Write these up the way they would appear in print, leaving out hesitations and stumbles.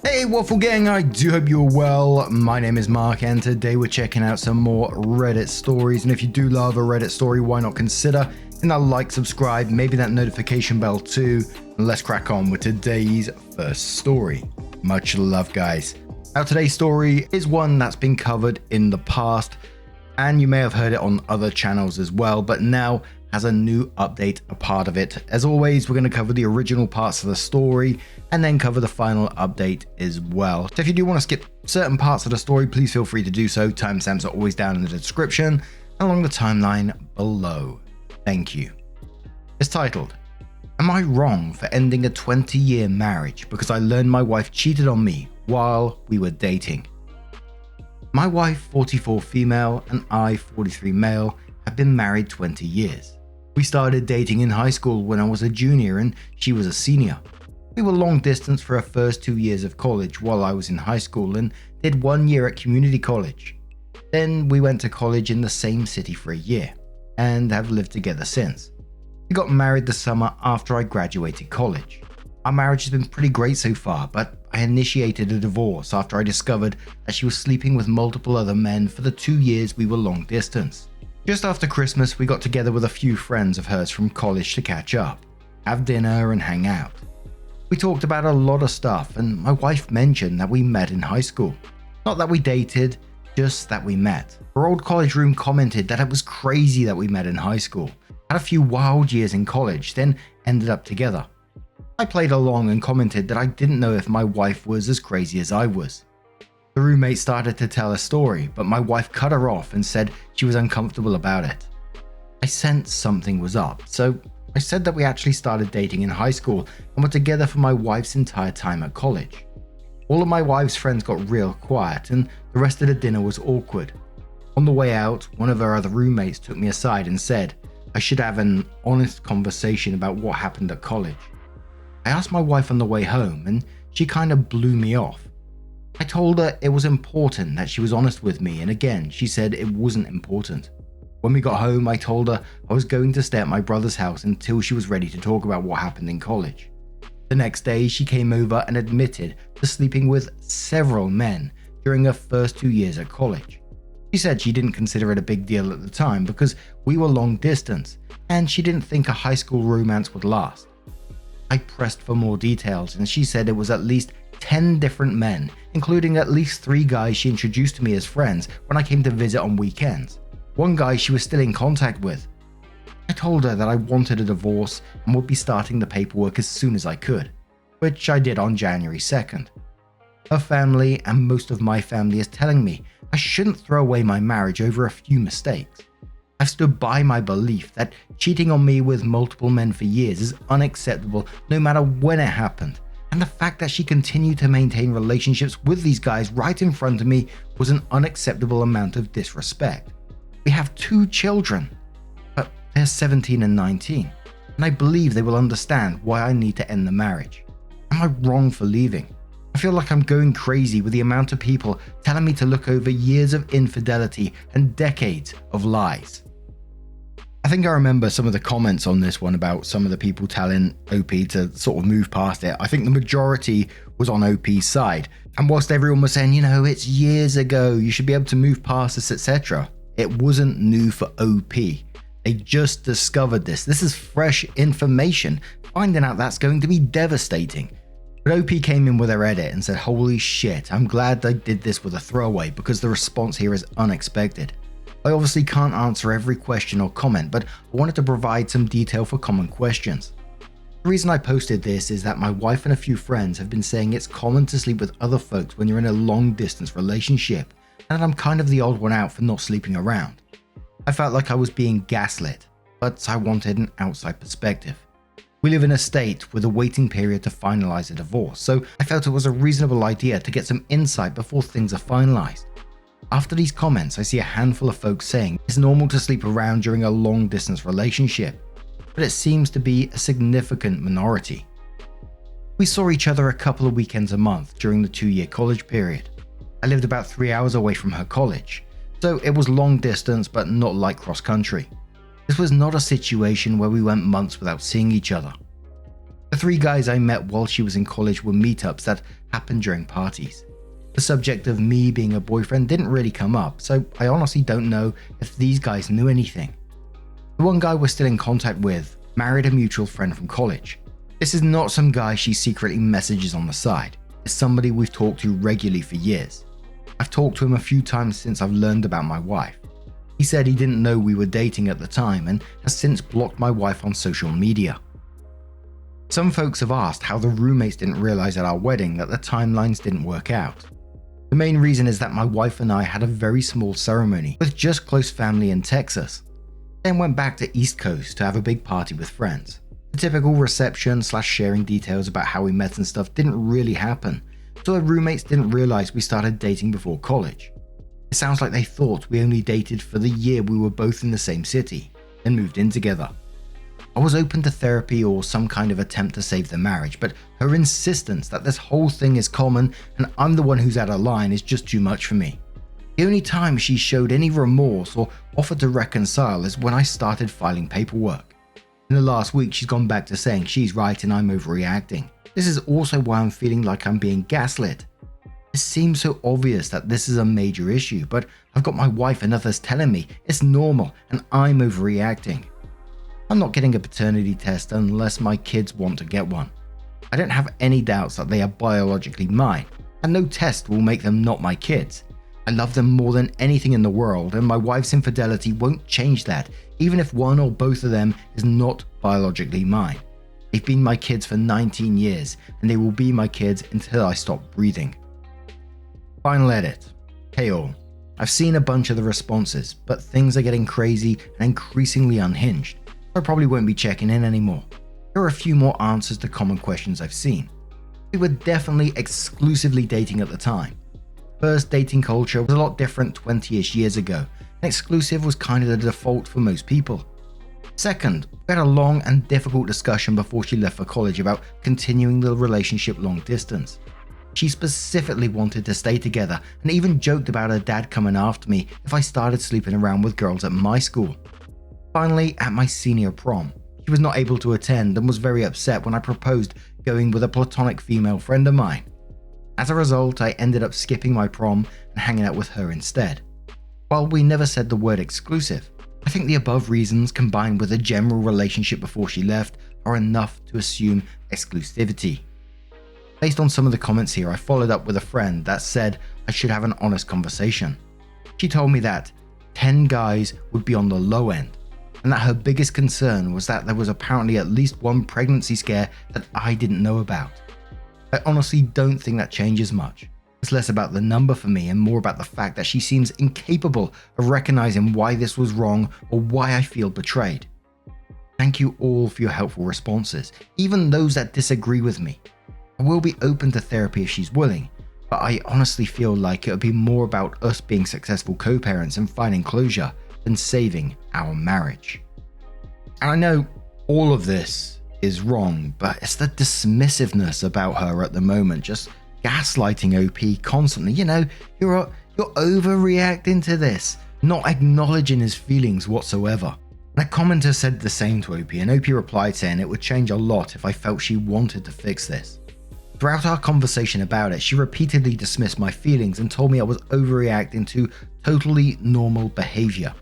Hey Waffle Gang, I do hope you're well. My name is Mark and today we're checking out some more Reddit stories, and if you do love a Reddit story, why not consider hitting that like, subscribe, maybe that notification bell too, and let's crack on with today's first story. Much love, guys. Now today's story is one that's been covered in the past, and you may have heard it on other channels as well, but now has a new update a part of it. As always, we're going to cover the original parts of the story and then cover the final update as well. So if you do want to skip certain parts of the story, please feel free to do so. Timestamps are always down in the description and along the timeline below. Thank you. It's titled, Am I Wrong for Ending a 20-Year Marriage Because I Learned My Wife Cheated on Me While We Were Dating? My wife, 44 female, and I, 43 male, have been married 20 years. We started dating in high school when I was a junior and she was a senior. We were long distance for our first 2 years of college while I was in high school and did 1 year at community college. Then we went to college in the same city for a year and have lived together since. We got married the summer after I graduated college. Our marriage has been pretty great so far, but I initiated a divorce after I discovered that she was sleeping with multiple other men for the 2 years we were long distance. Just after Christmas, we got together with a few friends of hers from college to catch up, have dinner and hang out. We talked about a lot of stuff and my wife mentioned that we met in high school. Not that we dated, just that we met. Her old college room commented that it was crazy that we met in high school, had a few wild years in college, then ended up together. I played along and commented that I didn't know if my wife was as crazy as I was. The roommate started to tell a story, but my wife cut her off and said she was uncomfortable about it. I sensed something was up, so I said that we actually started dating in high school and were together for my wife's entire time at college. All of my wife's friends got real quiet and the rest of the dinner was awkward. On the way out, one of her other roommates took me aside and said I should have an honest conversation about what happened at college. I asked my wife on the way home and she kind of blew me off. I told her it was important that she was honest with me, and again, she said it wasn't important. When we got home, I told her I was going to stay at my brother's house until she was ready to talk about what happened in college. The next day, she came over and admitted to sleeping with several men during her first 2 years at college. She said she didn't consider it a big deal at the time because we were long distance, and she didn't think a high school romance would last. I pressed for more details, and she said it was at least 10 different men, including at least 3 guys she introduced to me as friends when I came to visit on weekends. One guy she was still in contact with. I told her that I wanted a divorce and would be starting the paperwork as soon as I could, which I did on January 2nd. Her family and most of my family is telling me I shouldn't throw away my marriage over a few mistakes. I've stood by my belief that cheating on me with multiple men for years is unacceptable no matter when it happened. And the fact that she continued to maintain relationships with these guys right in front of me was an unacceptable amount of disrespect. We have 2 children, but they're 17 and 19, and I believe they will understand why I need to end the marriage. Am I wrong for leaving? I feel like I'm going crazy with the amount of people telling me to look over years of infidelity and decades of lies. I think I remember some of the comments on this one about some of the people telling OP to sort of move past it. I think the majority was on OP's side. And whilst everyone was saying, it's years ago, you should be able to move past this, etc., it wasn't new for OP. They just discovered this. This is fresh information. Finding out that's going to be devastating. But OP came in with her edit and said, holy shit, I'm glad I did this with a throwaway because the response here is unexpected. I obviously can't answer every question or comment, but I wanted to provide some detail for common questions. The reason I posted this is that my wife and a few friends have been saying it's common to sleep with other folks when you're in a long distance relationship, and that I'm kind of the odd one out for not sleeping around. I felt like I was being gaslit, but I wanted an outside perspective. We live in a state with a waiting period to finalize a divorce, so I felt it was a reasonable idea to get some insight before things are finalized. After these comments, I see a handful of folks saying it's normal to sleep around during a long distance relationship, but it seems to be a significant minority. We saw each other a couple of weekends a month during the 2-year college period. I lived about 3 hours away from her college, so it was long distance but not like cross country. This was not a situation where we went months without seeing each other. The 3 guys I met while she was in college were meetups that happened during parties. The subject of me being a boyfriend didn't really come up, so I honestly don't know if these guys knew anything. The one guy we're still in contact with married a mutual friend from college. This is not some guy she secretly messages on the side. It's somebody we've talked to regularly for years. I've talked to him a few times since I've learned about my wife. He said he didn't know we were dating at the time and has since blocked my wife on social media. Some folks have asked how the roommates didn't realize at our wedding that the timelines didn't work out. The main reason is that my wife and I had a very small ceremony with just close family in Texas, then went back to East Coast to have a big party with friends. The typical reception / sharing details about how we met and stuff didn't really happen, so the roommates didn't realize we started dating before college. It sounds like they thought we only dated for the year we were both in the same city, then moved in together. I was open to therapy or some kind of attempt to save the marriage, but her insistence that this whole thing is common and I'm the one who's out of line is just too much for me. The only time she showed any remorse or offered to reconcile is when I started filing paperwork. In the last week, she's gone back to saying she's right and I'm overreacting. This is also why I'm feeling like I'm being gaslit. It seems so obvious that this is a major issue, but I've got my wife and others telling me it's normal and I'm overreacting. I'm not getting a paternity test unless my kids want to get one. I don't have any doubts that they are biologically mine, and no test will make them not my kids. I love them more than anything in the world, and my wife's infidelity won't change that, even if one or both of them is not biologically mine. They've been my kids for 19 years, and they will be my kids until I stop breathing. Final edit. Hey all. I've seen a bunch of the responses, but things are getting crazy and increasingly unhinged. I probably won't be checking in anymore. Here are a few more answers to common questions I've seen. We were definitely exclusively dating at the time. First, dating culture was a lot different 20-ish years ago, and exclusive was kind of the default for most people. Second, we had a long and difficult discussion before she left for college about continuing the relationship long distance. She specifically wanted to stay together and even joked about her dad coming after me if I started sleeping around with girls at my school. Finally, at my senior prom, she was not able to attend and was very upset when I proposed going with a platonic female friend of mine. As a result, I ended up skipping my prom and hanging out with her instead. While we never said the word exclusive, I think the above reasons combined with a general relationship before she left are enough to assume exclusivity. Based on some of the comments here, I followed up with a friend that said I should have an honest conversation. She told me that 10 guys would be on the low end, and that her biggest concern was that there was apparently at least one pregnancy scare that I didn't know about. I honestly don't think that changes much. It's less about the number for me and more about the fact that she seems incapable of recognizing why this was wrong or why I feel betrayed. Thank you all for your helpful responses, even those that disagree with me. I will be open to therapy if she's willing, but I honestly feel like it would be more about us being successful co-parents and finding closure than saving our marriage. And I know all of this is wrong, but it's the dismissiveness about her at the moment, just gaslighting OP constantly. You're overreacting to this, not acknowledging his feelings whatsoever. And a commenter said the same to OP, and OP replied saying it would change a lot if I felt she wanted to fix this. Throughout our conversation about it, she repeatedly dismissed my feelings and told me I was overreacting to totally normal behavior.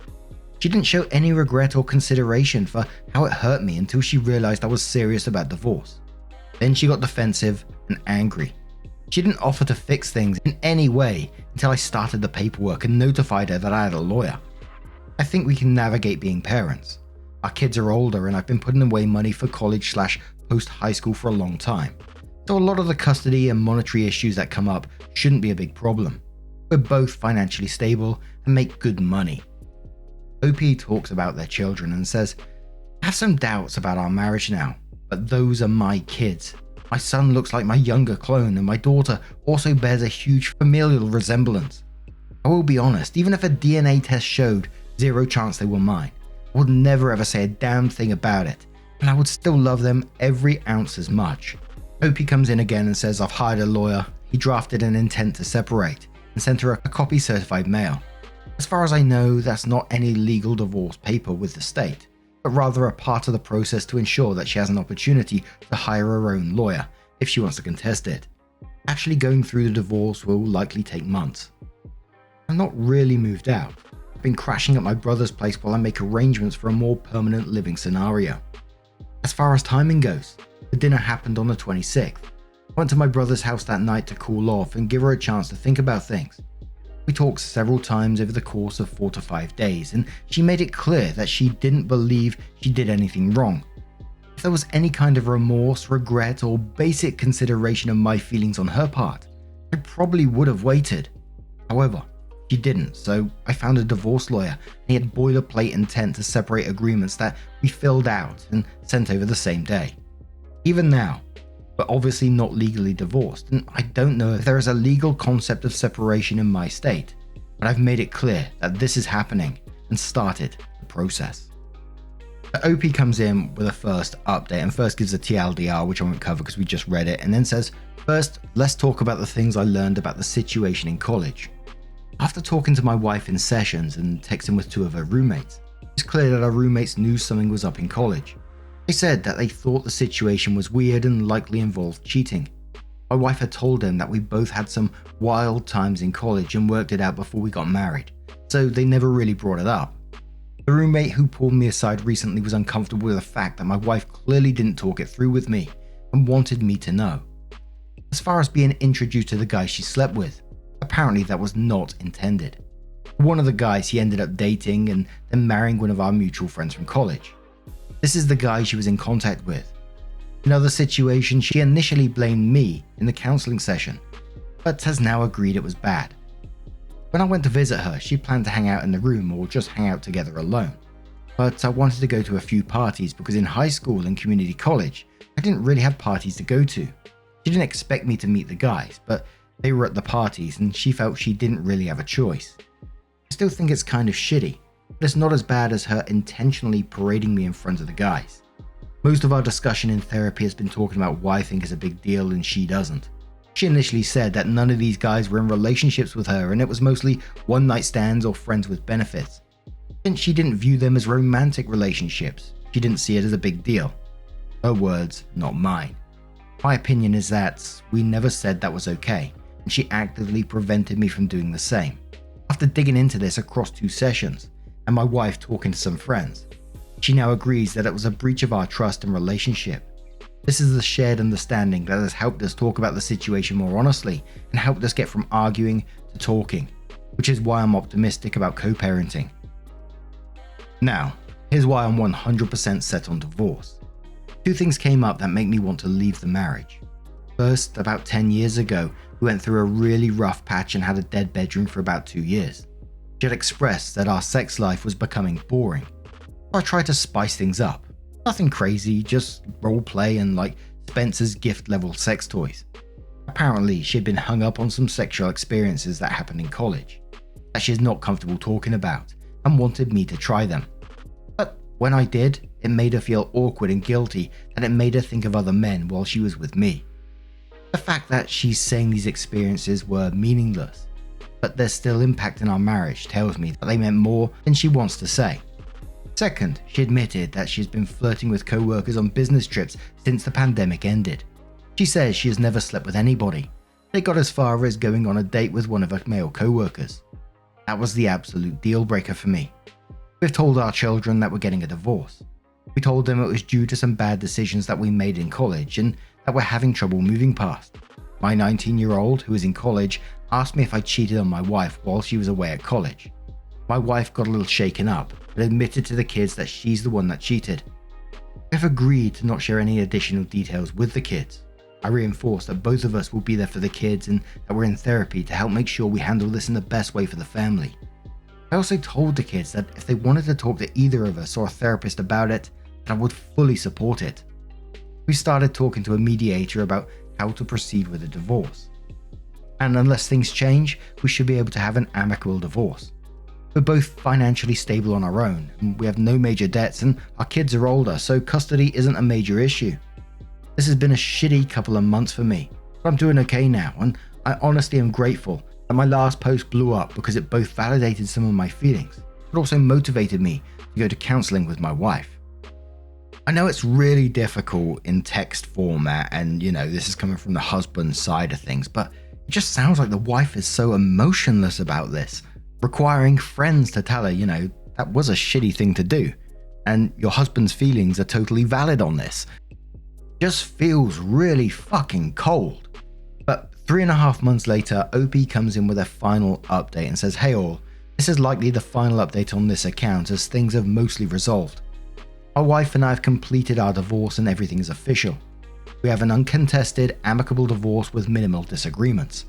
She didn't show any regret or consideration for how it hurt me until she realized I was serious about divorce. Then she got defensive and angry. She didn't offer to fix things in any way until I started the paperwork and notified her that I had a lawyer. I think we can navigate being parents. Our kids are older and I've been putting away money for college / post-high school for a long time. So a lot of the custody and monetary issues that come up shouldn't be a big problem. We're both financially stable and make good money. OP talks about their children and says, I have some doubts about our marriage now, but those are my kids. My son looks like my younger clone and my daughter also bears a huge familial resemblance. I will be honest, even if a DNA test showed zero chance they were mine, I would never ever say a damn thing about it, and I would still love them every ounce as much. OP comes in again and says I've hired a lawyer, he drafted an intent to separate, and sent her a copy certified mail. As far as I know, that's not any legal divorce paper with the state, but rather a part of the process to ensure that she has an opportunity to hire her own lawyer if she wants to contest it. Actually going through the divorce will likely take months. I'm not really moved out. I've been crashing at my brother's place while I make arrangements for a more permanent living scenario. As far as timing goes, the dinner happened on the 26th. I went to my brother's house that night to cool off and give her a chance to think about things. We talked several times over the course of 4 to 5 days, and she made it clear that she didn't believe she did anything wrong. If there was any kind of remorse, regret, or basic consideration of my feelings on her part, I probably would have waited. However, she didn't, so I found a divorce lawyer, and he had boilerplate intent to separate agreements that we filled out and sent over the same day. Even now, we're obviously not legally divorced, and I don't know if there is a legal concept of separation in my state, but I've made it clear that this is happening and started the process. The OP comes in with a first update and first gives a TLDR, which I won't cover because we just read it, and then says, "First, let's talk about the things I learned about the situation in college. After talking to my wife in sessions and texting with 2 of her roommates, it's clear that our roommates knew something was up in college. They said that they thought the situation was weird and likely involved cheating. My wife had told them that we both had some wild times in college and worked it out before we got married, so they never really brought it up. The roommate who pulled me aside recently was uncomfortable with the fact that my wife clearly didn't talk it through with me and wanted me to know. As far as being introduced to the guy she slept with, apparently that was not intended. One of the guys he ended up dating and then marrying one of our mutual friends from college. This is the guy she was in contact with. In other situations, she initially blamed me in the counseling session, but has now agreed it was bad. When I went to visit her, she planned to hang out in the room or just hang out together alone. But I wanted to go to a few parties because in high school and community college, I didn't really have parties to go to. She didn't expect me to meet the guys, but they were at the parties and she felt she didn't really have a choice. I still think it's kind of shitty, but it's not as bad as her intentionally parading me in front of the guys. Most of our discussion in therapy has been talking about why I think it's a big deal and she doesn't. She initially said that none of these guys were in relationships with her and it was mostly one-night stands or friends with benefits. And she didn't view them as romantic relationships. She didn't see it as a big deal. Her words, not mine. My opinion is that we never said that was okay, and she actively prevented me from doing the same. After digging into this across 2 sessions, and my wife talking to some friends, she now agrees that it was a breach of our trust and relationship. This is the shared understanding that has helped us talk about the situation more honestly and helped us get from arguing to talking, which is why I'm optimistic about co-parenting. Now, here's why I'm 100% set on divorce. 2 things came up that make me want to leave the marriage. First, about 10 years ago, we went through a really rough patch and had a dead bedroom for about 2 years. She had expressed that our sex life was becoming boring. So I tried to spice things up. Nothing crazy, just roleplay and like Spencer's gift level sex toys. Apparently, she had been hung up on some sexual experiences that happened in college, that she is not comfortable talking about, and wanted me to try them. But when I did, it made her feel awkward and guilty that it made her think of other men while she was with me. The fact that she's saying these experiences were meaningless, but they're still impacting our marriage tells me that they meant more than she wants to say. Second, she admitted that she's been flirting with co-workers on business trips since the pandemic ended. She says she has never slept with anybody. They got as far as going on a date with one of her male co-workers. That was the absolute deal breaker for me. We've told our children that we're getting a divorce. We told them it was due to some bad decisions that we made in college and that we're having trouble moving past. My 19-year-old, who is in college, asked me if I cheated on my wife while she was away at college. My wife got a little shaken up, but admitted to the kids that she's the one that cheated. We have agreed to not share any additional details with the kids. I reinforced that both of us will be there for the kids and that we're in therapy to help make sure we handle this in the best way for the family. I also told the kids that if they wanted to talk to either of us or a therapist about it, that I would fully support it. We started talking to a mediator about how to proceed with a divorce. And unless things change, we should be able to have an amicable divorce. We're both financially stable on our own, and we have no major debts, and our kids are older, so custody isn't a major issue. This has been a shitty couple of months for me, but I'm doing okay now, and I honestly am grateful that my last post blew up because it both validated some of my feelings, but also motivated me to go to counseling with my wife. I know it's really difficult in text format, and this is coming from the husband side of things, but it just sounds like the wife is so emotionless about this, requiring friends to tell her, that was a shitty thing to do, and your husband's feelings are totally valid on this. Just feels really fucking cold. But 3.5 months later, OP comes in with a final update and says, "Hey all, this is likely the final update on this account as things have mostly resolved. My wife and I have completed our divorce and everything is official. We have an uncontested, amicable divorce with minimal disagreements.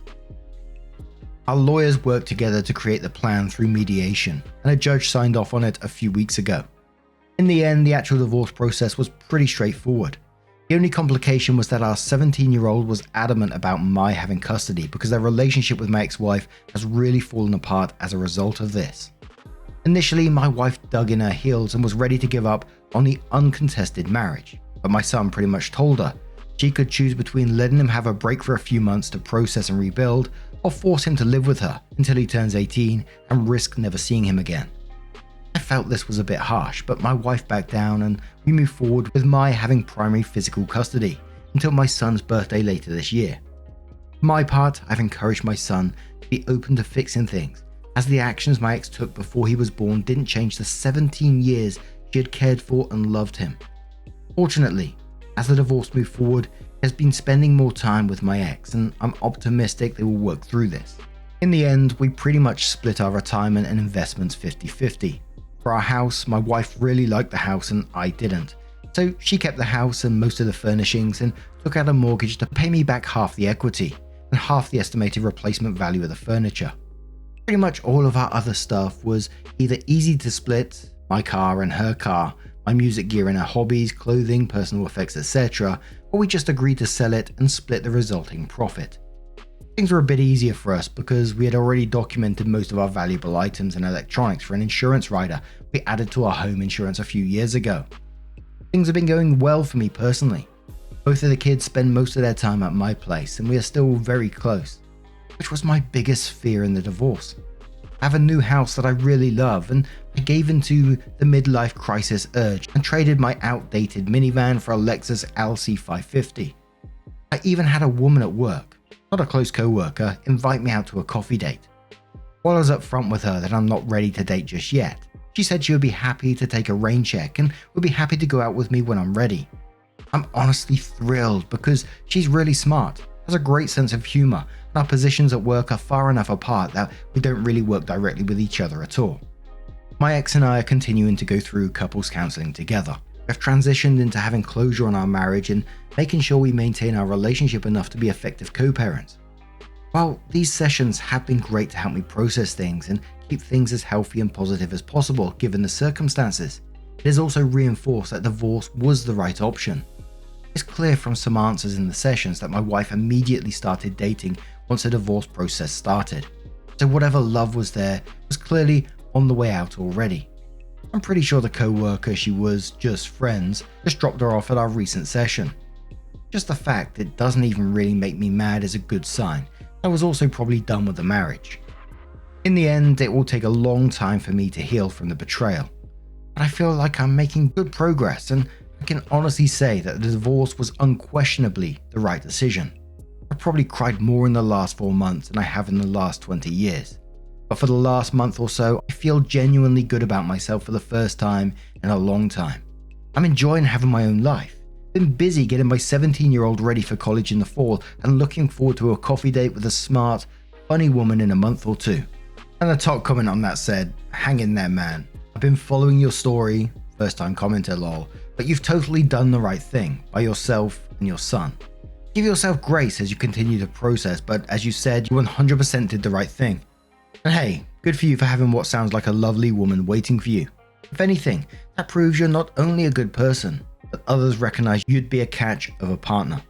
Our lawyers worked together to create the plan through mediation, and a judge signed off on it a few weeks ago. In the end, the actual divorce process was pretty straightforward. The only complication was that our 17-year-old was adamant about my having custody because their relationship with my ex-wife has really fallen apart as a result of this. Initially, my wife dug in her heels and was ready to give up on the uncontested marriage, but my son pretty much told her she could choose between letting him have a break for a few months to process and rebuild, or force him to live with her until he turns 18 and risk never seeing him again. I felt this was a bit harsh, but my wife backed down and we moved forward with my having primary physical custody until my son's birthday later this year. For my part, I've encouraged my son to be open to fixing things, as the actions my ex took before he was born didn't change the 17 years she had cared for and loved him. Fortunately, as the divorce moved forward, he has been spending more time with my ex, and I'm optimistic they will work through this. In the end, we pretty much split our retirement and investments 50-50. For our house, my wife really liked the house and I didn't, so she kept the house and most of the furnishings and took out a mortgage to pay me back half the equity and half the estimated replacement value of the furniture. Pretty much all of our other stuff was either easy to split, my car and her car, my music gear and her hobbies, clothing, personal effects, etc., or we just agreed to sell it and split the resulting profit. Things were a bit easier for us because we had already documented most of our valuable items and electronics for an insurance rider we added to our home insurance a few years ago. Things have been going well for me personally. Both of the kids spend most of their time at my place and we are still very close, which was my biggest fear in the divorce. I have a new house that I really love, and I gave into the midlife crisis urge and traded my outdated minivan for a Lexus LC550. I even had a woman at work, not a close co-worker, invite me out to a coffee date. While I was up front with her that I'm not ready to date just yet, she said she would be happy to take a rain check and would be happy to go out with me when I'm ready. I'm honestly thrilled because she's really smart, has a great sense of humor, and our positions at work are far enough apart that we don't really work directly with each other at all. My ex and I are continuing to go through couples counseling together. We've transitioned into having closure on our marriage and making sure we maintain our relationship enough to be effective co-parents. While these sessions have been great to help me process things and keep things as healthy and positive as possible given the circumstances, it has also reinforced that divorce was the right option. It's clear from some answers in the sessions that my wife immediately started dating once the divorce process started, so whatever love was there was clearly on the way out already. I'm pretty sure the co-worker she was just friends just dropped her off at our recent session. Just the fact it doesn't even really make me mad is a good sign. I was also probably done with the marriage. In the end, it will take a long time for me to heal from the betrayal, but I feel like I'm making good progress and I can honestly say that the divorce was unquestionably the right decision. I probably cried more in the last 4 months than I have in the last 20 years. But for the last month or so, I feel genuinely good about myself for the first time in a long time. I'm enjoying having my own life. Been busy getting my 17-year-old ready for college in the fall and looking forward to a coffee date with a smart, funny woman in a month or two. And the top comment on that said, "Hang in there, man. I've been following your story, first time commenter lol, but you've totally done the right thing by yourself and your son. Give yourself grace as you continue to process, but as you said, you 100% did the right thing. And hey, good for you for having what sounds like a lovely woman waiting for you. If anything, that proves you're not only a good person, but others recognize you'd be a catch of a partner.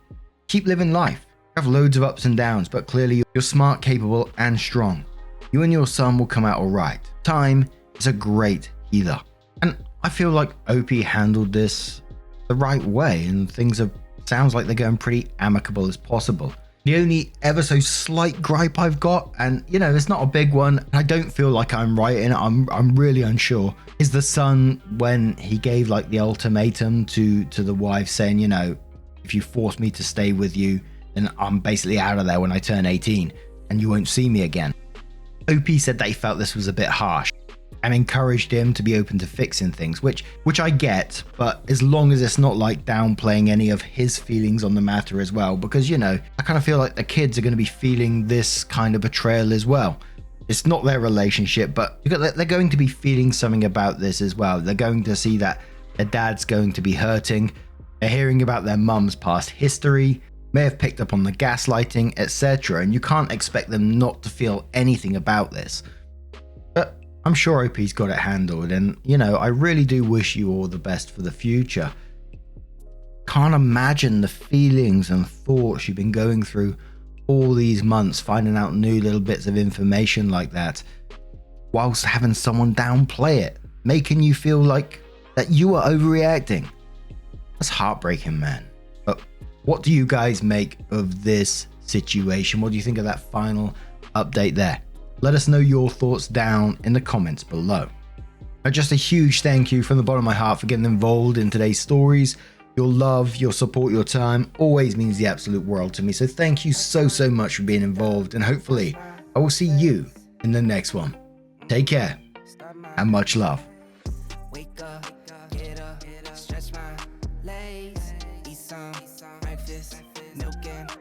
Keep living life. You have loads of ups and downs, but clearly you're smart, capable, and strong. You and your son will come out alright. Time is a great healer. And I feel like OP handled this the right way, and things sounds like they're going pretty amicable as possible. The only ever so slight gripe I've got, and you know, it's not a big one, I don't feel like I'm right in it, I'm really unsure, is the son when he gave like the ultimatum to the wife saying, you know, if you force me to stay with you, then I'm basically out of there when I turn 18 and you won't see me again. OP said that he felt this was a bit harsh and encouraged him to be open to fixing things, which I get, but as long as it's not like downplaying any of his feelings on the matter as well, because, you know, I kind of feel like the kids are going to be feeling this kind of betrayal as well. It's not their relationship, but they're going to be feeling something about this as well. They're going to see that their dad's going to be hurting. They're hearing about their mum's past history, may have picked up on the gaslighting, etc. And you can't expect them not to feel anything about this. But I'm sure OP's got it handled, and you know, I really do wish you all the best for the future. Can't imagine the feelings and thoughts you've been going through all these months, finding out new little bits of information like that, whilst having someone downplay it, making you feel like that you are overreacting. That's heartbreaking, man. But what do you guys make of this situation? What do you think of that final update there? Let us know your thoughts down in the comments below. Just a huge thank you from the bottom of my heart for getting involved in today's stories. Your love, your support, your time always means the absolute world to me. So thank you so much for being involved, and hopefully I will see you in the next one. Take care and much love. Wake up, get up, stretch my legs, eat some breakfast, milk and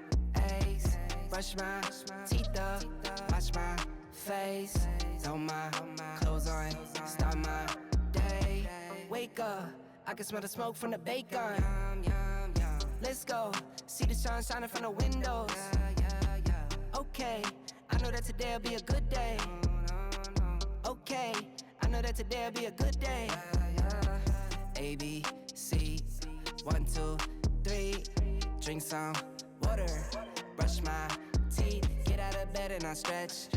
eggs, brush my teeth up, wash my face, throw my clothes on, start my day. Wake up, I can smell the smoke from the bacon. Let's go, see the sun shining from the windows. Okay, I know that today'll be a good day. Okay, I know that today'll be a good day. A, B, C, 1, 2, 3. Drink some water, brush my teeth, get out of bed and I stretch.